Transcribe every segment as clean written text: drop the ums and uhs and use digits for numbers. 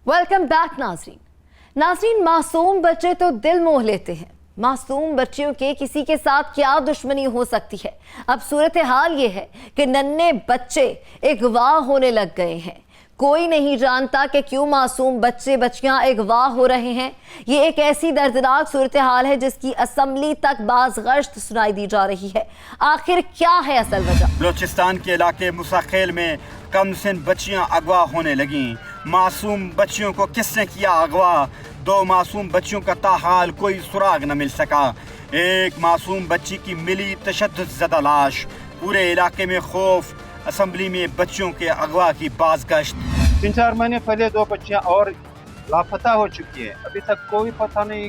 Welcome back नाज़रीन, मासूम बच्चे तो दिल मोह लेते हैं। मासूम बच्चियों के किसी के साथ क्या दुश्मनी हो सकती है। अब सूरत हाल ये है कि नन्हे बच्चे अगवा होने लग गए हैं। कोई नहीं जानता कि क्यों मासूम बच्चे बच्चियां अगवा हो रहे हैं। ये एक ऐसी दर्दनाक सूरत हाल है जिसकी असम्बली तक बाज गश्त सुनाई दी जा रही है। आखिर क्या है असल वजह? बलोचिस्तान के इलाके मुसाखेल में कम सिन बच्चियां अगवा होने लगीं। मासूम बच्चियों को किसने किया अगवा? 2 मासूम बच्चियों का ताहाल कोई सुराग न मिल सका। एक मासूम बच्ची की मिली तशद्दुद ज़दा लाश। पूरे इलाके में खौफ। असम्बली में बच्चियों के अगवा की बाज़गश्त। 3-4 महीने पहले 2 बच्चियां और लापता हो चुकी है। अभी तक कोई पता नहीं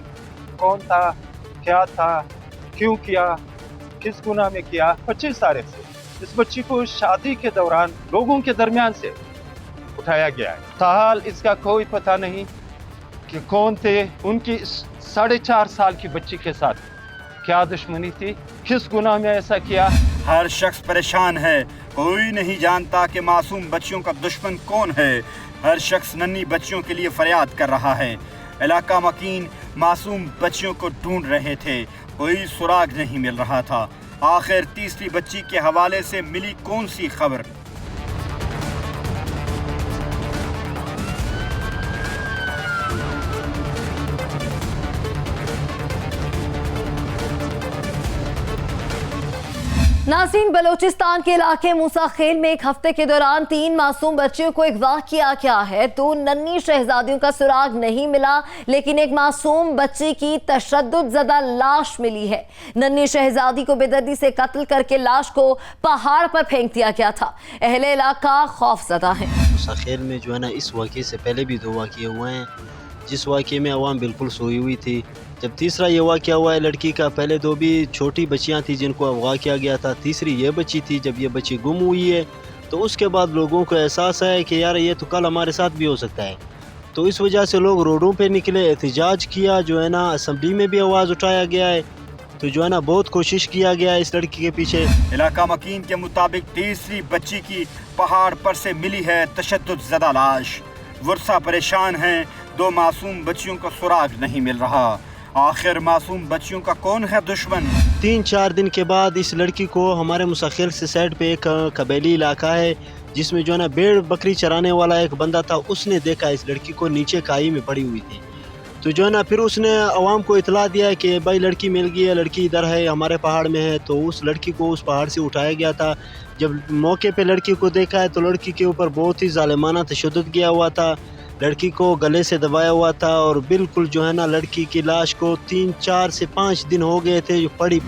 कौन था, क्या था, क्यों किया, किस गुनाह में किया। 25 तारीख से इस बच्ची को शादी के दौरान लोगों के दरमियान से उठाया गया है। ताहाल इसका कोई पता नहीं कि कौन थे। उनकी 4.5 साल की बच्ची के साथ क्या दुश्मनी थी, किस गुनाह में ऐसा किया। हर शख्स परेशान है। कोई नहीं जानता कि मासूम बच्चियों का दुश्मन कौन है। हर शख्स नन्ही बच्चियों के लिए फरियाद कर रहा है। इलाका मकीन मासूम बच्चियों को ढूंढ रहे थे, कोई सुराग नहीं मिल रहा था। आखिर तीसरी बच्ची के हवाले से मिली कौन सी खबर? नाज़रीन, बलोचिस्तान के इलाके मूसाखेल में एक हफ्ते के दौरान 3 मासूम बच्चियों को अगवा किया गया है। 2 नन्ही शहजादियों का सुराग नहीं मिला, लेकिन एक मासूम बच्ची की तशद्दुद ज़दा लाश मिली है। नन्ही शहजादी को बेदर्दी से कत्ल करके लाश को पहाड़ पर फेंक दिया गया था। अहले इलाका खौफज़दा है। मूसाखेल में जो है ना, इस वाक़े से पहले भी 2 वाक़े हुए हैं जिस वाक़े में अवाम बिल्कुल सोई हुई थी। जब तीसरा ये वाक़या हुआ है लड़की का, पहले 2 भी छोटी बच्चियां थी जिनको अगवा किया गया था, तीसरी ये बच्ची थी। जब ये बच्ची गुम हुई है तो उसके बाद लोगों को एहसास है कि यार ये तो कल हमारे साथ भी हो सकता है। तो इस वजह से लोग रोडों पे निकले, एहतजाज किया, जो है ना असम्बली में भी आवाज़ उठाया गया है। तो जो है ना बहुत कोशिश किया गया है इस लड़की के पीछे। इलाका मकीन के मुताबिक तीसरी बच्ची की पहाड़ पर से मिली है तशद्दुद ज़दा लाश। वर्षा परेशान हैं, 2 मासूम बच्चियों का सुराग नहीं मिल रहा। आखिर मासूम बच्चियों का कौन है दुश्मन? 3-4 दिन के बाद इस लड़की को हमारे मुसाखेल से साइड पे एक कबीली इलाका है जिसमें जो है ना भेड़ बकरी चराने वाला एक बंदा था, उसने देखा इस लड़की को नीचे खाई में पड़ी हुई थी। तो जो है ना फिर उसने आवाम को इतला दिया कि भाई लड़की मिल गई है, लड़की इधर है, हमारे पहाड़ में है। तो उस लड़की को उस पहाड़ से उठाया गया था। जब मौके पे लड़की को देखा है तो लड़की के ऊपर बहुत ही ज़ालिमाना तशद्दुद किया हुआ था। लड़की को गले से दबाया हुआ था और बिल्कुल जो है ना लड़की की लाश को 3-4 से 5 दिन हो गए थे जो पड़ी।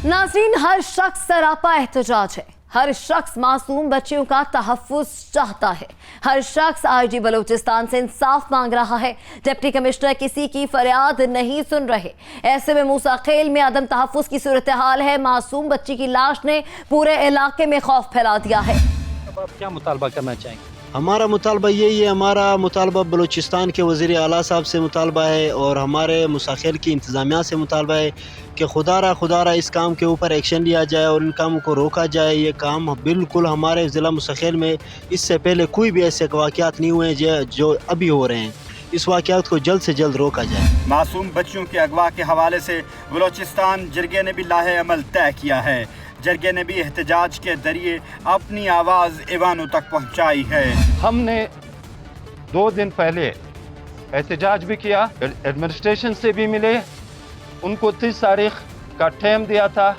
नाज़रीन, हर शख्स सरापा एहतजाज है। हर शख्स मासूम बच्चियों का तहफ़्फ़ुज़ चाहता है। हर शख्स आईजी बलूचिस्तान से इंसाफ मांग रहा है। डिप्टी कमिश्नर किसी की फरियाद नहीं सुन रहे। ऐसे में मूसाखेल में अदम तहफ़्फ़ुज़ की सूरत हाल है। मासूम बच्ची की लाश ने पूरे इलाके में खौफ फैला दिया है। अब आप क्या मुतालबा करना चाहेंगे? हमारा मुतालबा यही है, हमारा मुतालबा बलूचिस्तान के वज़ीर आला साहब से मुतालबा है और हमारे मुसाखेल की इंतज़ामिया से मुतालबा है कि खुदारा इस काम के ऊपर एक्शन लिया जाए और इन कामों को रोका जाए। ये काम बिल्कुल हमारे ज़िला मुसाखेल में इससे पहले कोई भी ऐसे वाक़यात नहीं हुए जो अभी हो रहे हैं। इस वाक़यात को जल्द से जल्द रोका जाए। मासूम बच्चियों के अगवा के हवाले से बलोचिस्तान जरगे ने भी लाहे अमल तय किया है। जरगे ने भी एहतजाज के जरिए अपनी आवाज़ ईवानों तक पहुँचाई है। हमने 2 दिन पहले एहतजाज भी किया, एडमिनिस्ट्रेशन से भी मिले, उनको 30 तारीख का टाइम दिया था।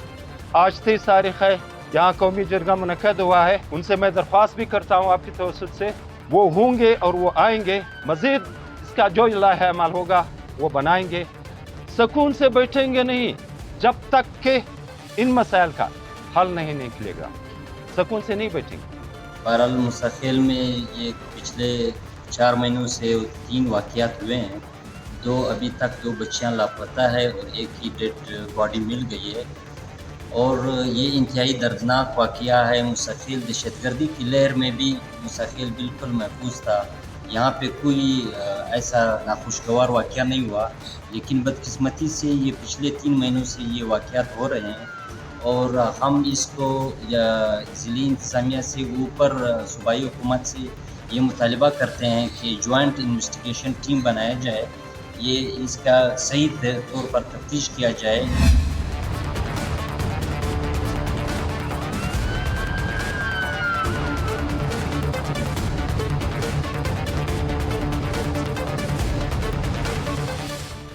आज 30 तारीख है, यहाँ कौमी जरगा मुनक़द हुआ है। उनसे मैं दरख्वास्त भी करता हूँ आपकी तवज्जुह से, वो होंगे और वो आएंगे। मज़ीद इसका जो लाहे अमल होगा वो बनाएंगे। सुकून से बैठेंगे नहीं जब तक कि इन मसाइल का हल नहीं निकलेगा। सुकून से नहीं बैठेंगे। बहरहाल मुसाखेल में ये पिछले 4 महीनों से 3 वाक़यात हुए हैं। 2 अभी तक 2 बच्चियां लापता है और एक की डेड बॉडी मिल गई है। और ये इंतहाई दर्दनाक वाक़या है। मुसाखेल दहशतगर्दी की लहर में भी मुसाखेल बिल्कुल महफूज था। यहाँ पे कोई ऐसा नाखुशगवार वाक़या नहीं हुआ, लेकिन बदकिस्मती से ये पिछले 3 महीनों से ये वाक़यात हो रहे हैं और हम इसको ज़िली इंतज़ामिया से ऊपर सूबाई हुकूमत से ये मुतालबा करते हैं कि जॉइंट इन्वेस्टिगेशन टीम बनाया जाए, ये इसका सही तौर पर तफ्तीश किया जाए।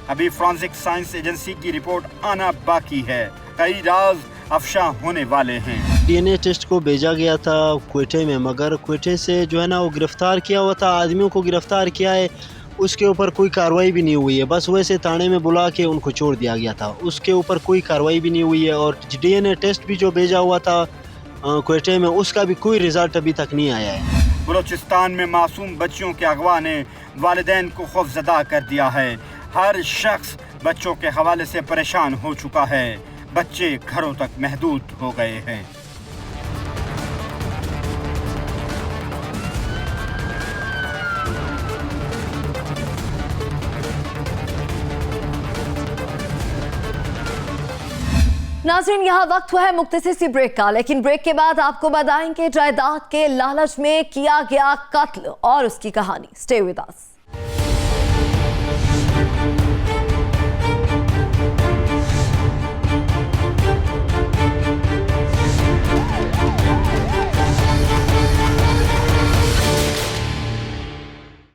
अभी फॉरेंसिक साइंस एजेंसी की रिपोर्ट आना बाकी है, कई राज अफशा होने वाले हैं। डीएनए टेस्ट को भेजा गया था क्वेटे में, मगर क्वेटे से जो है ना वो गिरफ्तार किया हुआ था, आदमियों को गिरफ्तार किया है, उसके ऊपर कोई कार्रवाई भी नहीं हुई है। बस वैसे थाने में बुला के उनको छोड़ दिया गया था, उसके ऊपर कोई कार्रवाई भी नहीं हुई है। और डीएनए टेस्ट भी जो भेजा हुआ था क्वेटे में, उसका भी कोई रिजल्ट अभी तक नहीं आया है। बलूचिस्तान में मासूम बच्चियों के अगवा ने वालिदैन को खौफजदा कर दिया है। हर शख्स बच्चों के हवाले से परेशान हो चुका है, बच्चे घरों तक महदूद हो गए हैं। नाज़रीन, यहाँ वक्त हुआ है मुख्तसर सी ब्रेक का, लेकिन ब्रेक के बाद आपको बताएंगे जायदाद के लालच में किया गया कत्ल और उसकी कहानी। Stay with us.